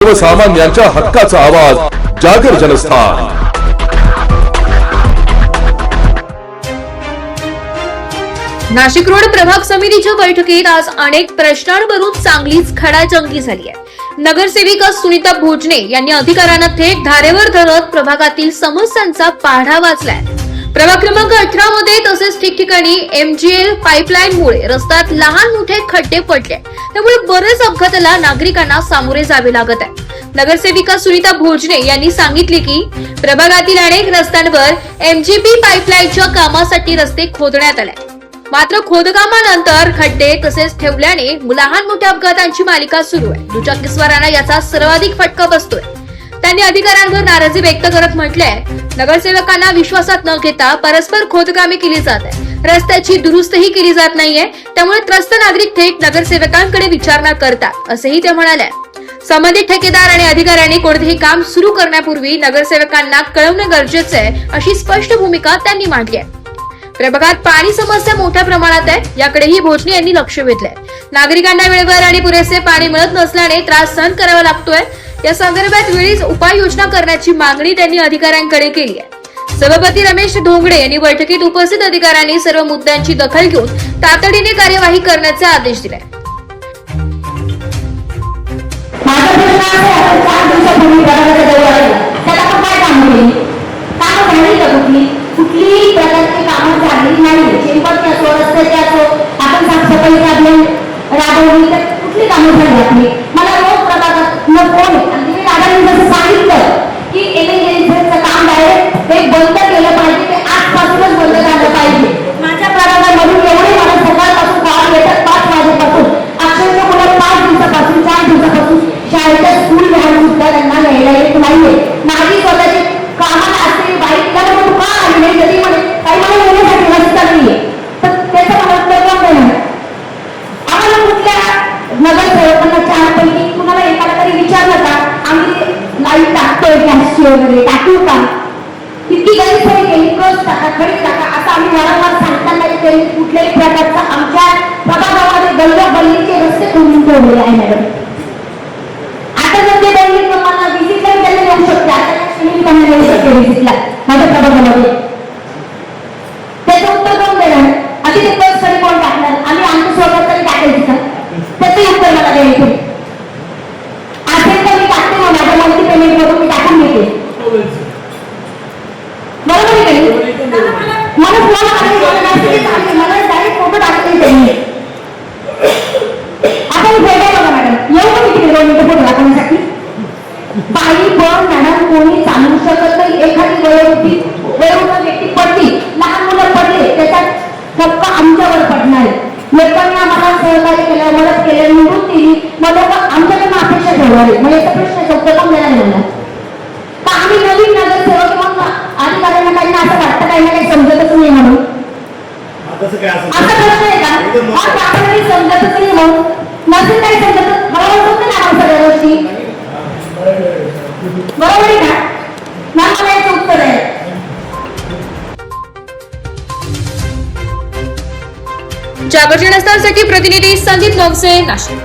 सर्वसामान्यांच्या हक्काचा आवाज जागर जनस्थान। नाशिक रोड प्रभाग समितीच्या बैठकीत आज अनेक प्रश्नांवरून चांगलीच खडाजंगी झाली आहे। नगरसेविका सुनीता भोजने यांनी अधिकाऱ्यांना थेट धारेवर धरत प्रभागातील समस्यांचा पाढा वाचलाय। प्रभाग क्रमांक 18 मध्ये तसेच ठिकठिकाणी MGL पाईपलाईनमुळे रस्त्यात लहान मोठे खड्डे पडले, त्यामुळे बरेच अपघाताला नागरिकांना सामोरे जावे लागत आहे। नगरसेविका सुनीता भोजने यांनी सांगितले की प्रभागातील अनेक रस्त्यांवर MGP पाईपलाईनच्या कामासाठी रस्ते खोदण्यात आले, मात्र खोदकामानंतर खड्डे तसेच ठेवल्याने लहान मोठ्या अपघातांची मालिका सुरू आहे। दुचाकीस्वारांना याचा सर्वाधिक फटका बसतोय। त्यांनी अधिकाऱ्यांवर नाराजी व्यक्त करत म्हटलंय, नगरसेवकांना विश्वासात न घेता परस्पर खोदकामे केली जात आहे, रस्त्याची दुरुस्तीही केली जात नाहीये, त्यामुळे त्रस्त नागरिक थेट नगरसेवकांकडे विचारणा करतात असेही ते म्हणाले। संबंधित ठेकेदार आणि अधिकाऱ्यांनी कोणतेही काम सुरू करण्यापूर्वी नगरसेवकांना कळवणे गरजेचे आहे अशी स्पष्ट भूमिका त्यांनी मांडली आहे। प्रभागात पाणी समस्या मोठ्या प्रमाणात आहे, याकडेही भोजने यांनी लक्ष वेधलंय। नागरिकांना वेळेवर आणि पुरेसे पाणी मिळत नसल्याने त्रास सहन करावा लागतोय, या संदर्भात वेळीच उपाययोजना करण्याची मागणी त्यांनी अधिकाऱ्यांकडे केली आहे। सभापती रमेश ढोंगडे यांनी बैठकीत उपस्थित अधिकाऱ्यांनी सर्व मुद्द्यांची दखल घेऊन तातडीने कार्यवाही करण्याचे आदेश दिले। कुठलीही प्रकारची कामं झाली नाही, शेंपटची असो रस्त्याची असो आपण साफसफाईची आपली राबवली तर कुठली कामं झाली आपली। मला रोज प्रभागात न फोन आणि मी दादांनी जसं सांगितलं की एमएनजीचं काम डायरेक्ट ते बंद केलं पाहिजे, ते आजपासूनच बंद झालं पाहिजे। माझ्या प्रभागामधून एवढे मला सकाळपासून काम येतात 5 वाजेपासून, अक्षरशः मला 5 दिवसापासून 4 दिवसापासून शाळेच्या स्कूल व्हॅन सुद्धा त्यांना यायला येत नाहीये। माझी स्वतःची कामाला असलेली बाईक त्याला तू का आली नाही तरी म्हणे काही मला येण्यासाठी रस्ता नाहीये, तर त्याचं मला उत्तर कोण देणार? आम्हाला कुठल्या नगरसेवकांना 4 पैकी कुणाला एकाला तरी विचारलं का आम्ही लाईट टाकतोय गॅसची वगैरे टाकू का? इतकी गैरसोय केली, कस टाका खडीच टाका असं आम्ही वारंवार सांगताना त्यांनी कुठल्याही प्रकारचा आमच्या प्रभागामध्ये गल्लीचे रस्ते खोदून ठेवलेले आहे मॅडम। आता जर ते बोलले तर मला विजिटला त्यांना येऊ शकते, आता त्यांना येऊ शकते विजिटला माझ्या प्रभागामध्ये, त्याचं उत्तर कोण देणार? आधी ते कस तरी कोण टाकणार? आम्ही आमचं स्वतः तरी टाकायचं का? त्याचं उत्तर मला द्यायचं असेल तर मी टाकते, मग माझ्या मंथली पेमेंट करून मी टाकून घेते, बरोबर आहे का? मला फोन मला डायरेक्ट फोटो टाकते त्यांनी। आपण भेटाय बघा मॅडम, एवढं मी किती 2 मिनिटं फोटो दाखवण्यासाठी बाई पण मॅडम कोणी चालू शकत नाही। एखादी वयोवृद्ध व्यक्ती पडली, लहान मुलं पडले, त्याचा धक्का आमच्यावर पडणार आहे। लोकांनी आम्हाला सहकार्य केलं, मदत केलं, निवडून दिली, मग लोक आमच्याकडून अपेक्षा ठेवणार आहे। मग याचा प्रश्न उत्तर कोण देणार आहे मला? का आम्ही नवीन नगरसेवक मग अधिकाऱ्यांना काही असं वाटतं काही ना काही समजतच नाही म्हणून असं प्रश्न आहे का? काही समजतच नाही म्हणून नसेल काही समजत बरोबर होतं ना आपण सगळ्या गोष्टी, बरोबर आहे का? मला याचं उत्तर आहे। जागर जनस्थानसाठी प्रतिनिधी संदीप नवसे, नाशिक।